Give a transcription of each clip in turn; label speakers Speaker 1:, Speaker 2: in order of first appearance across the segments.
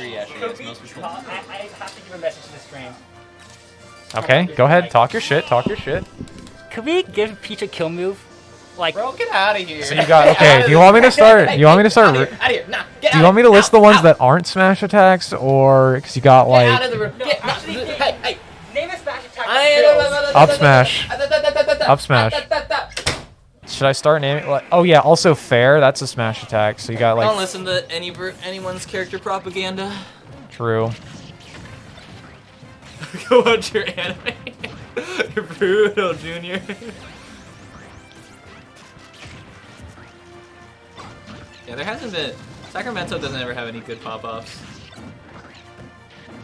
Speaker 1: agree, actually. Yes, most people.
Speaker 2: I have to give a message to the stream.
Speaker 3: Okay, go ahead. Talk your shit. Talk your shit.
Speaker 2: Could we give Peach a kill move? Like,
Speaker 1: Bro, get out of here.
Speaker 3: So you got okay. Do you want me to start? You want me to start?
Speaker 1: Out of here. Nah, get
Speaker 3: Do you want me to list the ones that aren't smash attacks, or because you got like
Speaker 1: out of the room. Hey.
Speaker 2: name a smash attack.
Speaker 3: up smash, up smash? Should I start naming? Like, oh yeah, also fair. That's a smash attack. So you got like.
Speaker 1: Don't listen to anyone's character propaganda.
Speaker 3: True.
Speaker 1: Go watch your anime. You're brutal, Junior. Yeah, there hasn't been. Sacramento doesn't ever have any good pop-offs.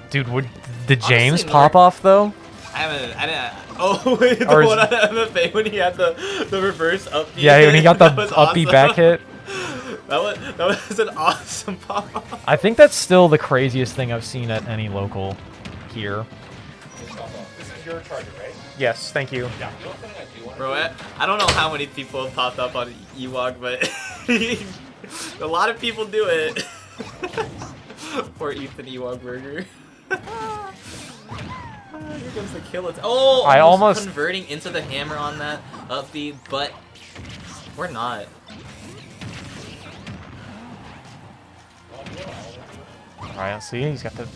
Speaker 3: Dude, would the James
Speaker 1: Honestly,
Speaker 3: pop off though?
Speaker 1: I didn't. Oh, wait, the one on MFA when he had the reverse up B.
Speaker 3: Yeah, when he got the up B
Speaker 1: awesome.
Speaker 3: back hit.
Speaker 1: That was an awesome pop-off.
Speaker 3: I think that's still the craziest thing I've seen at any local here.
Speaker 4: This is your charger, right?
Speaker 3: Yes, thank you.
Speaker 4: Yeah. The only thing I do want
Speaker 1: Bro, I don't know how many people have popped up on Ewok, but a lot of people do it. Poor Ethan Ewok Burger. Here comes the kill. Oh,
Speaker 3: I almost
Speaker 1: converting into the hammer on that up B, but we're not.
Speaker 3: Alright, see, he's got the.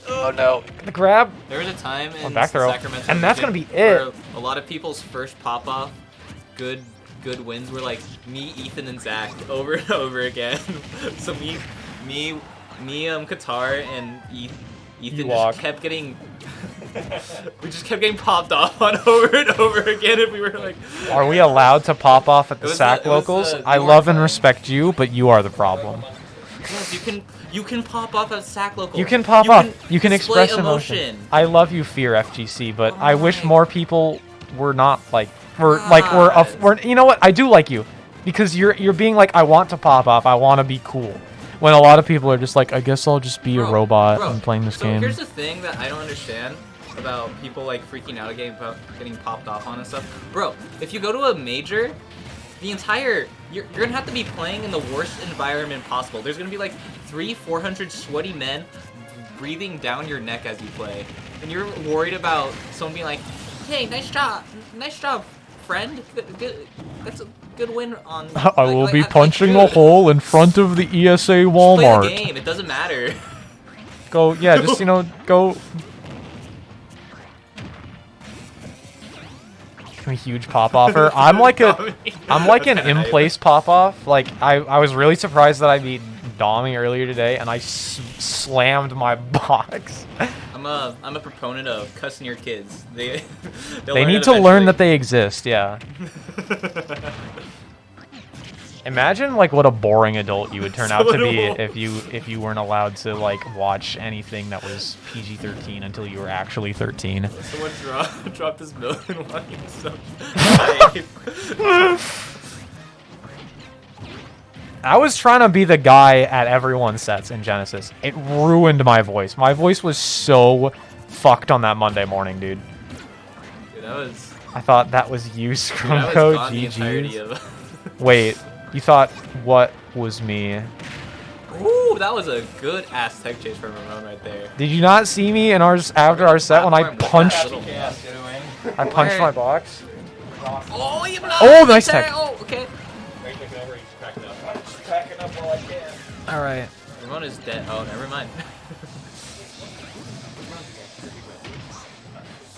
Speaker 3: Oh no, the grab.
Speaker 1: There was a time in
Speaker 3: back throw.
Speaker 1: Sacramento,
Speaker 3: And that's gonna be
Speaker 1: where
Speaker 3: it.
Speaker 1: a lot of people's first pop off, good wins were like me, Ethan, and Zach over and over again. So me, Qatar, and Ethan just kept getting. We just kept getting popped off on over and over again, and we were like.
Speaker 3: Are we allowed to pop off at the SAC locals? I love and respect you, but you are the problem.
Speaker 1: Yes, you can pop off at SAC locals.
Speaker 3: You can pop off. You can express emotion. I love you, Fear FGC, but I wish more people were not like were you know what? I do like you because you're being like I want to pop off. I want to be cool. When a lot of people are just like I guess I'll just be a robot and playing this game.
Speaker 1: Here's the thing that I don't understand about people like freaking out getting popped off on and stuff. Bro, if you go to a major, the entire you're gonna have to be playing in the worst environment possible. There's gonna be like 300-400 sweaty men breathing down your neck as you play, and you're worried about someone being like, "Hey, nice job, friend. Good, that's a good win on."
Speaker 3: I will be punching a hole in front of the ESA Walmart.
Speaker 1: Just play the game. It doesn't matter.
Speaker 3: Go, yeah, just go. A huge pop offer. I'm like an in-place pop off. Like I was really surprised that I beat Dommy earlier today, and I slammed my box.
Speaker 1: I'm a proponent of cussing your kids. They
Speaker 3: need to learn that they exist. Yeah. Imagine like what a boring adult you would turn out to be if you weren't allowed to like watch anything that was PG-13 until you were actually 13.
Speaker 1: Someone dropped his milk and wanted some.
Speaker 3: I was trying to be the guy at everyone's sets in Genesis. It ruined my voice. My voice was so fucked on that Monday morning, dude.
Speaker 1: Dude, that was.
Speaker 3: I thought that was you, Scrumco. GG's. Wait. You thought what was me?
Speaker 1: Ooh, that was a good ass tech chase from Ramon right there.
Speaker 3: Did you not see me in after our set when I punched? I punched my box.
Speaker 1: Oh, you
Speaker 3: oh, nice tech.
Speaker 1: Oh, okay.
Speaker 4: packing up while I can.
Speaker 3: All right.
Speaker 1: Ramon is dead. Oh, never mind.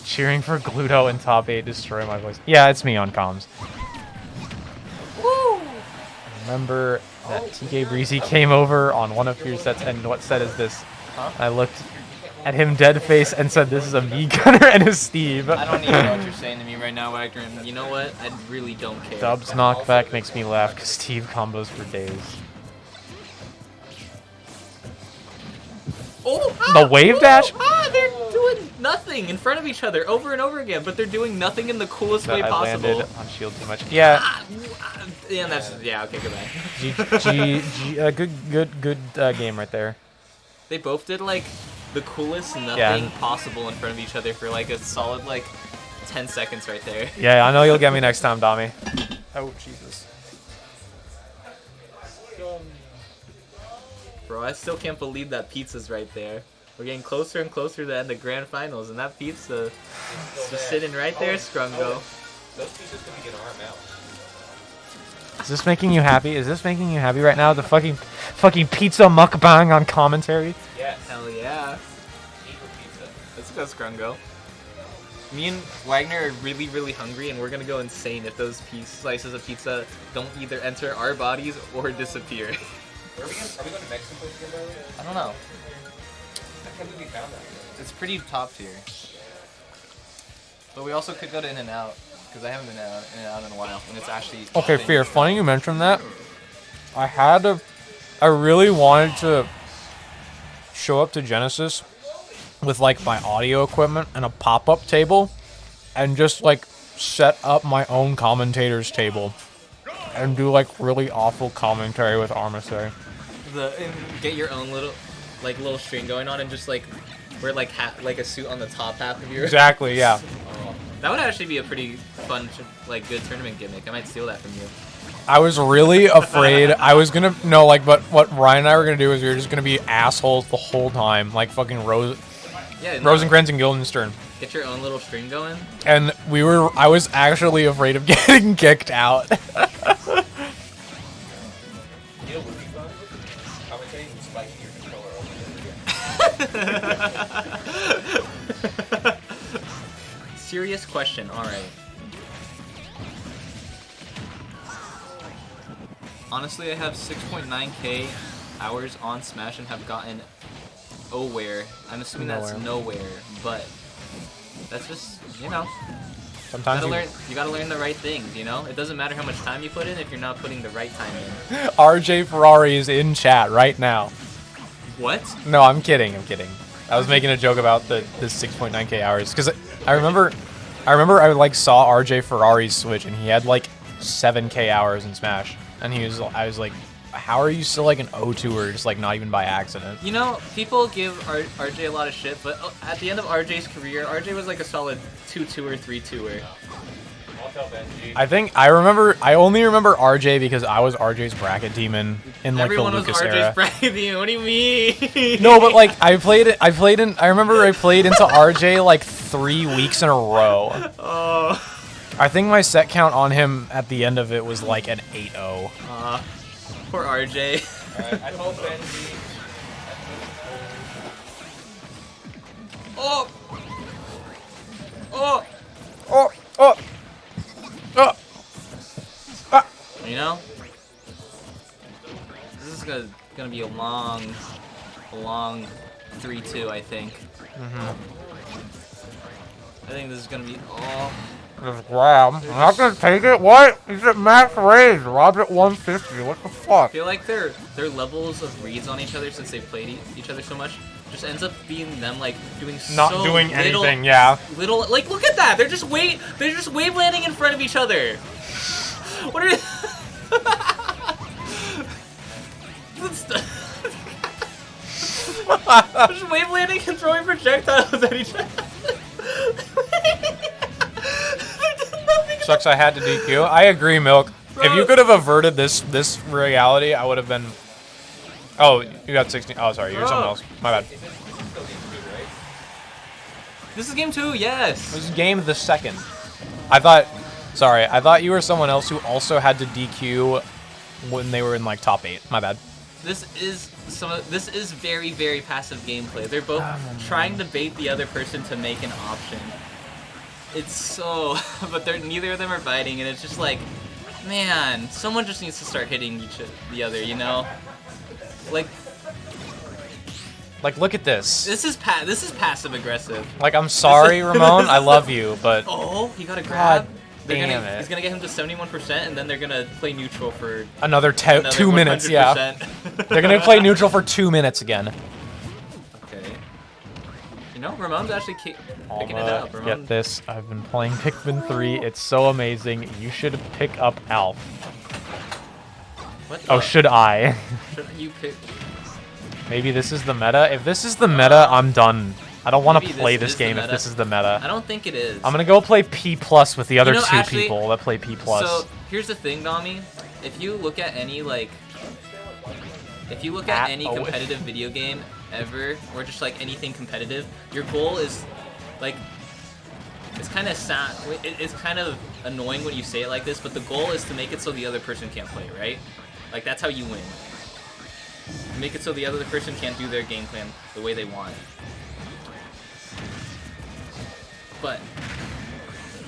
Speaker 3: Cheering for Gluto in top 8, destroy my voice. Yeah, it's me on comms.
Speaker 1: Woo!
Speaker 3: Remember that TK Breezy came over on one of your sets, and what set is this?
Speaker 1: Huh?
Speaker 3: I looked at him dead face and said, "This is a me gunner and a Steve."
Speaker 1: I don't even know what you're saying to me right now, Wagner. You know what? I really don't care.
Speaker 3: Dubs knockback makes me laugh because Steve combos for days.
Speaker 1: Oh,
Speaker 3: the wave dash?
Speaker 1: They're doing nothing in front of each other over and over again, but they're doing nothing in the coolest way possible.
Speaker 3: I landed on shield too much. Yeah.
Speaker 1: Yeah, that's okay.
Speaker 3: Goodbye. Good game right there.
Speaker 1: They both did like the coolest nothing possible in front of each other for like a solid like 10 seconds right there.
Speaker 3: Yeah, I know you'll get me next time, Dommy. Oh Jesus.
Speaker 1: Bro, I still can't believe that pizza's right there. We're getting closer and closer to the end of grand finals, and that pizza is just sitting right there, Scrungo.
Speaker 4: Those pizzas could be in our mouth.
Speaker 3: Is this making you happy? Is this making you happy right now? The fucking pizza mukbang on commentary?
Speaker 4: Yes.
Speaker 1: Hell yeah.
Speaker 4: Eat with pizza.
Speaker 1: Let's go, Scrungo. Me and Wagner are really, really hungry, and we're gonna go insane if those slices of pizza don't either enter our bodies or disappear.
Speaker 4: Are we going to Mexico together, by the way?
Speaker 1: I don't know.
Speaker 4: I can't believe we found that.
Speaker 1: It's pretty top tier. But we also could go to In-N-Out, because I haven't been to In-N-Out in a while, and it's actually...
Speaker 3: Okay, Fear, funny you mentioned that. I really wanted to show up to Genesis with like my audio equipment and a pop-up table and just like set up my own commentator's table and do like really awful commentary with Armistead.
Speaker 1: And get your own little string going on and just like wear like a suit on the top half of your...
Speaker 3: Exactly, yeah.
Speaker 1: That would actually be a pretty fun, like, good tournament gimmick. I might steal that from you.
Speaker 3: I was really afraid. I was gonna but what Ryan and I were gonna do is we were just gonna be assholes the whole time, like fucking Rosencrantz and Guildenstern.
Speaker 1: Get your own little string going.
Speaker 3: And I was actually afraid of getting kicked out.
Speaker 4: You know what would be fun? Commentating and spiking your controller over.
Speaker 1: Serious question, alright. Honestly, I have 6.9k hours on Smash and have gotten nowhere. I'm assuming that's nowhere, but that's just, you know.
Speaker 3: Sometimes
Speaker 1: you gotta learn the right things, you know? It doesn't matter how much time you put in if you're not putting the right time in.
Speaker 3: RJ Ferrari is in chat right now.
Speaker 1: What?
Speaker 3: No, I'm kidding. I was making a joke about the 6.9k hours because I remember I like saw RJ Ferrari's Switch and he had like 7k hours in Smash, and I was like, how are you still like an O2er, just like not even by accident?
Speaker 1: You know, people give RJ a lot of shit, but at the end of RJ's career, RJ was like a solid 2-2er, 3-2er.
Speaker 3: I only remember RJ because I was RJ's bracket demon in like
Speaker 1: Everyone
Speaker 3: the Lucas
Speaker 1: was RJ's
Speaker 3: era.
Speaker 1: bracket demon. What do you mean?
Speaker 3: No, but like I played into RJ like 3 weeks in a row.
Speaker 1: Oh.
Speaker 3: I think my set count on him at the end of it was like an 8-0.
Speaker 1: Poor RJ.
Speaker 4: Alright, I hope Benji.
Speaker 1: Oh. Oh.
Speaker 3: Oh. Oh. Oh. Ah.
Speaker 1: You know, this is gonna be a long 3-2. I think. I think this is gonna be
Speaker 3: Just grab. I'm not gonna take it. What? He's at max raise. Rob's at 150. What the
Speaker 1: I
Speaker 3: fuck?
Speaker 1: feel like their levels of reads on each other since they've played each other so much just ends up being them like doing
Speaker 3: Not
Speaker 1: so
Speaker 3: doing
Speaker 1: little,
Speaker 3: anything. Yeah.
Speaker 1: Little like look at that. They're just wave landing in front of each other. What are just wave landing and throwing projectiles at each other.
Speaker 3: Sucks I had to DQ. I agree, Milk.
Speaker 1: Bro.
Speaker 3: If you could have averted this reality, I would have been... Oh, you got 16. Oh, sorry. You're someone else. My bad.
Speaker 1: This is game 2, yes.
Speaker 3: This is game the second. I thought you were someone else who also had to DQ when they were in like top 8. My bad.
Speaker 1: This is very, very passive gameplay. They're both trying to bait the other person to make an option. It's so, but neither of them are biting, and it's just like, man, someone just needs to start hitting the other, you know? Like,
Speaker 3: look at this.
Speaker 1: this is passive aggressive.
Speaker 3: Like, I'm sorry, Ramon. I love you, but...
Speaker 1: Oh, he got a grab.
Speaker 3: God damn it.
Speaker 1: He's gonna get him to 71%, and then they're gonna play neutral for
Speaker 3: Another 2 minutes, yeah.
Speaker 1: 100%.
Speaker 3: They're gonna play neutral for 2 minutes again.
Speaker 1: Okay. You know, Ramon's actually picking it up. Ramon,
Speaker 3: Get this. I've been playing Pikmin 3. It's so amazing. You should pick up Alf.
Speaker 1: What
Speaker 3: Oh, should I?
Speaker 1: Should you pick?
Speaker 3: Maybe this is the meta? If this is the meta, I'm done. I don't want to
Speaker 1: Maybe
Speaker 3: play
Speaker 1: this
Speaker 3: this
Speaker 1: is the
Speaker 3: game if
Speaker 1: meta.
Speaker 3: this is the meta.
Speaker 1: I don't think it is.
Speaker 3: I'm gonna go play P+ with the other
Speaker 1: know,
Speaker 3: two
Speaker 1: actually-
Speaker 3: people that play P+.
Speaker 1: So here's the thing, Nami. If you look at any like if you look at any competitive video game ever, or just like anything competitive, your goal is like, it's kind of sad. It's kind of annoying when you say it like this, but the goal is to make it so the other person can't play, right? Like that's how you win. Make it so the other person can't do their game plan the way they want. But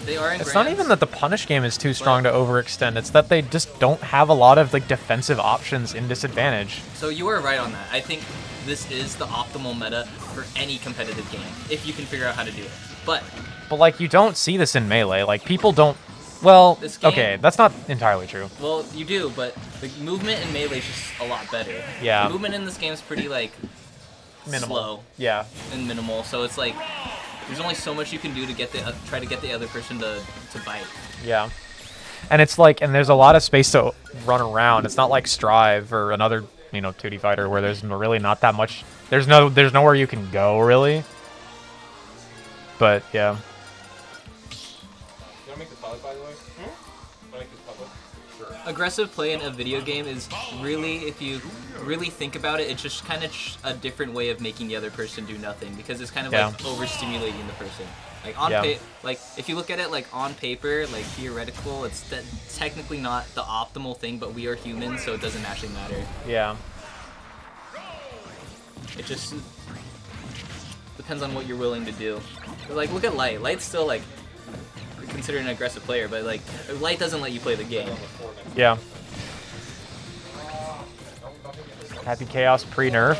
Speaker 1: they are in
Speaker 3: It's not even that the punish game is too strong to overextend. It's that they just don't have a lot of like defensive options in disadvantage.
Speaker 1: So you are right on that. I think this is the optimal meta for any competitive game if you can figure out how to do it. But
Speaker 3: like you don't see this in Melee. Like people don't. Well,
Speaker 1: This game-
Speaker 3: okay, that's not entirely true.
Speaker 1: well, you do, but the movement in Melee is just a lot better.
Speaker 3: Yeah.
Speaker 1: The movement in this game is pretty like
Speaker 3: Minimal.
Speaker 1: slow
Speaker 3: Yeah.
Speaker 1: and minimal. So it's like there's only so much you can do to get the try to get the other person to bite.
Speaker 3: Yeah. And it's like, and there's a lot of space to run around. It's not like Strive or another, 2D fighter where there's really not that much. There's nowhere you can go really. But yeah.
Speaker 4: You wanna make this public, by the way? Wanna make this public? Sure.
Speaker 1: Aggressive play in a video game is really, if you really think about it, it's just kind of a different way of making the other person do nothing because it's kind of like overstimulating the person. Like on like if you look at it like on paper, like theoretical, it's technically not the optimal thing, but we are humans, so it doesn't actually matter.
Speaker 3: Yeah.
Speaker 1: It just depends on what you're willing to do. Like look at Light. Light's still like considered an aggressive player, but like Light doesn't let you play the game.
Speaker 3: Yeah. Happy Chaos pre-nerf.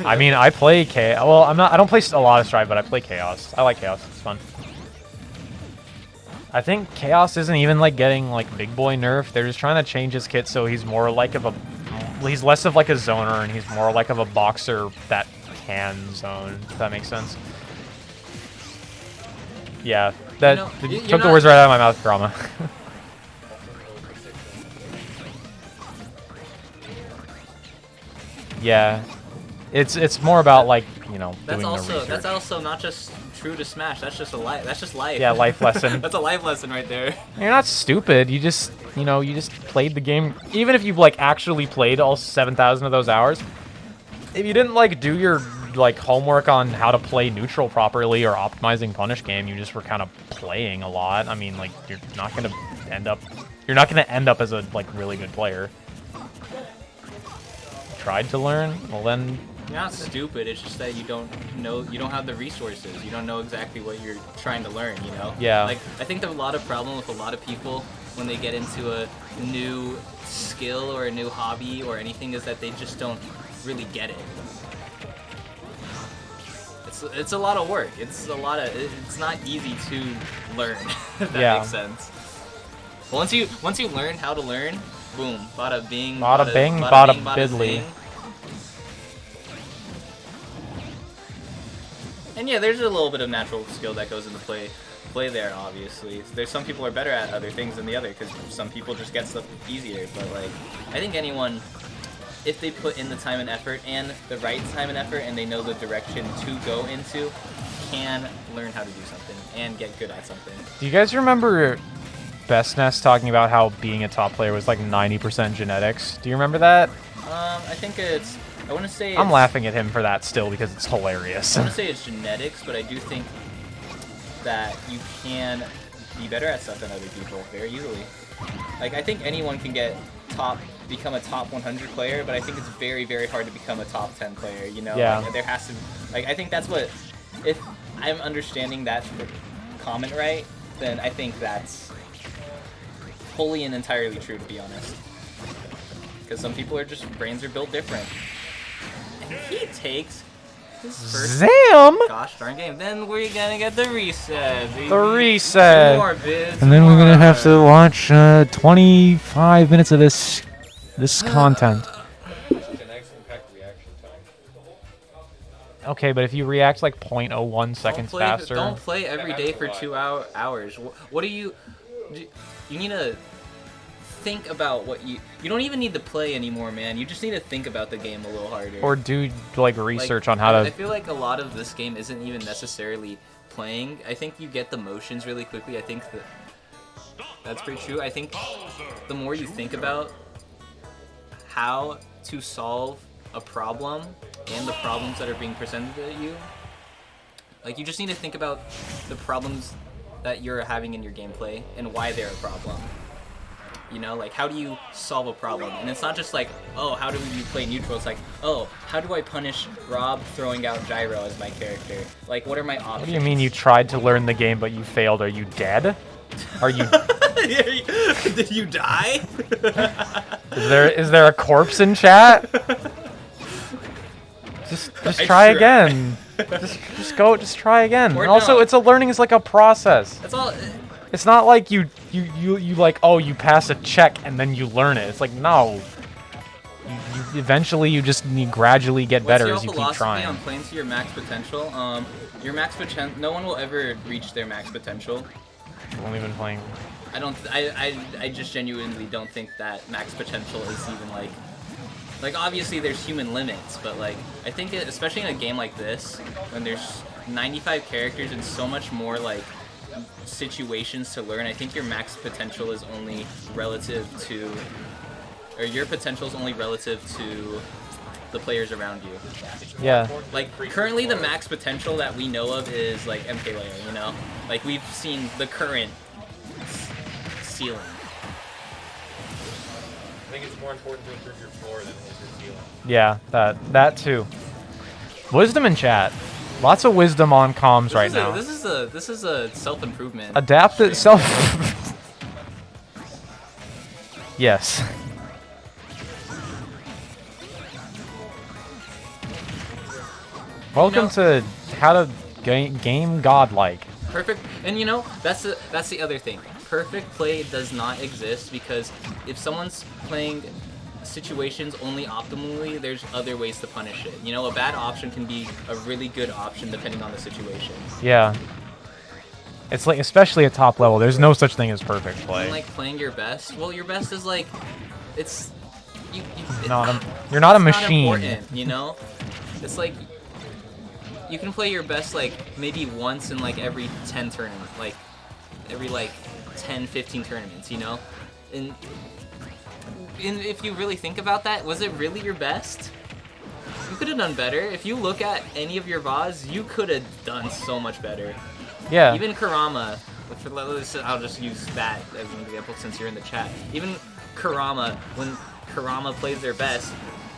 Speaker 3: I mean, I play Chaos. Well, I don't play a lot of Strive, but I play Chaos. I like Chaos. It's fun. I think Chaos isn't even like getting like big boy nerf. They're just trying to change his kit so he's more like he's less of like a zoner and he's more like of a boxer that can zone. If that makes sense. Yeah, that took the words right out of my mouth, drama. Yeah, it's more about like doing the research.
Speaker 1: That's also not just true to Smash. That's just life. That's just life.
Speaker 3: Yeah, life lesson.
Speaker 1: That's a life lesson right there.
Speaker 3: You're not stupid. You just you just played the game. Even if you like actually played all 7,000 of those hours, if you didn't like do your like homework on how to play neutral properly or optimizing punish game, you just were kind of playing a lot. I mean, like you're not gonna end up as a like really good player. Tried to learn, well then.
Speaker 1: You're not stupid. It's just that you don't have the resources. You don't know exactly what you're trying to learn.
Speaker 3: Yeah.
Speaker 1: Like I think there's a lot of problem with a lot of people when they get into a new skill or a new hobby or anything is that they just don't really get it. It's a lot of work. It's not easy to learn. If that makes sense. Once you learn how to learn, boom, bada bing,
Speaker 3: bada bing, bada biddly.
Speaker 1: And yeah, there's a little bit of natural skill that goes into play there. Obviously, there's some people are better at other things than the other because some people just get stuff easier. But like, I think anyone, if they put in the time and effort and the right time and effort, and they know the direction to go into, can learn how to do something and get good at something.
Speaker 3: Do you guys remember Bestness talking about how being a top player was like 90% genetics? Do you remember that?
Speaker 1: I think I want to say
Speaker 3: I'm laughing at him for that still because it's hilarious.
Speaker 1: I want to say it's genetics, but I do think that you can be better at stuff than other people very easily. Like I think anyone can become a top 100 player, but I think it's very, very hard to become a top 10 player.
Speaker 3: Yeah.
Speaker 1: Like, there has to, I think that's what, if I'm understanding that comment right, then I think that's wholly and entirely true, to be honest. Because some people brains are built different. And he takes his first gosh darn game. Then we're gonna get the reset. Baby.
Speaker 3: The reset.
Speaker 1: More bids,
Speaker 3: and then we're gonna have to watch 25 minutes of this content. Okay, but if you react like 0.01 seconds faster.
Speaker 1: Don't play every day for 2 hours. What do you need to think about what you don't even need to play anymore, man. You just need to think about the game a little harder.
Speaker 3: Or do like research on how to.
Speaker 1: I feel like a lot of this game isn't even necessarily playing. I think you get the motions really quickly. I think that's pretty true. I think the more you think about how to solve a problem and the problems that are being presented at you, like you just need to think about the problems that you're having in your gameplay and why they're a problem. You know, like how do you solve a problem? And it's not just like, oh, how do you play neutral? It's like, oh, how do I punish R.O.B throwing out Gyro as my character? Like, what are my options?
Speaker 3: What do you mean you tried to learn the game but you failed? Are you dead? Are you?
Speaker 1: Did you die?
Speaker 3: Is there a corpse in chat? Just try again. Just try again.
Speaker 1: Or
Speaker 3: And also,
Speaker 1: no.
Speaker 3: it's learning is like a process.
Speaker 1: That's all.
Speaker 3: It's not like you like, oh, you pass a check and then you learn it. It's like, no. You eventually you just need gradually get better as you keep trying.
Speaker 1: What's your philosophy on playing to your max potential? Your max potential. No one will ever reach their max potential.
Speaker 3: I've only been playing.
Speaker 1: I just genuinely don't think that max potential is even like obviously there's human limits, but like I think especially in a game like this when there's 95 characters and so much more like situations to learn, I think your max potential is only relative to, or your potential is only relative to the players around you.
Speaker 3: Yeah.
Speaker 1: Like currently the max potential that we know of is like MK layer, you know? Like we've seen the current ceiling.
Speaker 4: I think it's more important to improve your floor than your ceiling.
Speaker 3: Yeah, that too. Wisdom in chat. Lots of wisdom on comms right now.
Speaker 1: This is a self-improvement.
Speaker 3: Adapt it self. Yes. Welcome to how to game godlike.
Speaker 1: Perfect, and you know that's the other thing. Perfect play does not exist because if someone's playing situations only optimally, there's other ways to punish it. You know, a bad option can be a really good option depending on the situation.
Speaker 3: Yeah. It's like, especially at top level, there's no such thing as perfect play.
Speaker 1: And like playing your best. Well, your best is like, it's
Speaker 3: you're not a machine.
Speaker 1: Not important, you know, it's like you can play your best like maybe once in like every 10 tournaments, like every like 10, 15 tournaments, you know, and if you really think about that, was it really your best? You could have done better. If you look at any of your VODs, you could have done so much better.
Speaker 3: Yeah.
Speaker 1: Even Kurama, I'll just use that as an example since you're in the chat. Even Kurama, when Kurama plays their best,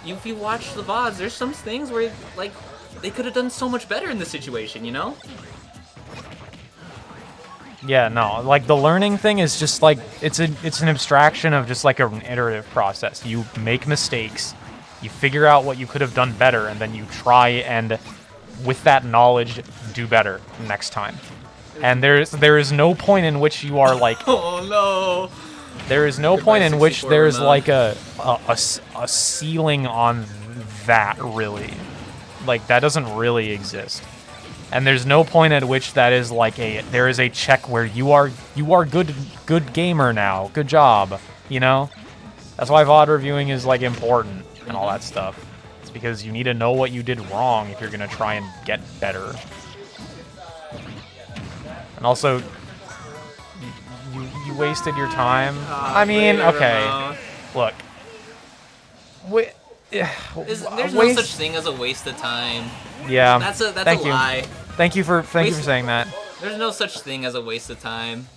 Speaker 1: if you watch the VODs, there's some things where like they could have done so much better in the situation, you know?
Speaker 3: Yeah, no, like the learning thing is just like it's an abstraction of just like an iterative process. You make mistakes, you figure out what you could have done better, and then you try and with that knowledge do better next time. And there is no point in which you are like
Speaker 1: oh no.
Speaker 3: There is no point in which there's like a ceiling on that really. Like that doesn't really exist. And there's no point at which that is like there is a check where you are good gamer now. Good job, you know? That's why VOD reviewing is like important and all that stuff. It's because you need to know what you did wrong if you're going to try and get better. And also you wasted your time. I mean, okay. Look.
Speaker 1: There's no such thing as a waste of time.
Speaker 3: Yeah.
Speaker 1: That's a
Speaker 3: Thank you.
Speaker 1: lie.
Speaker 3: Thank you for saying that.
Speaker 1: There's no such thing as a waste of time.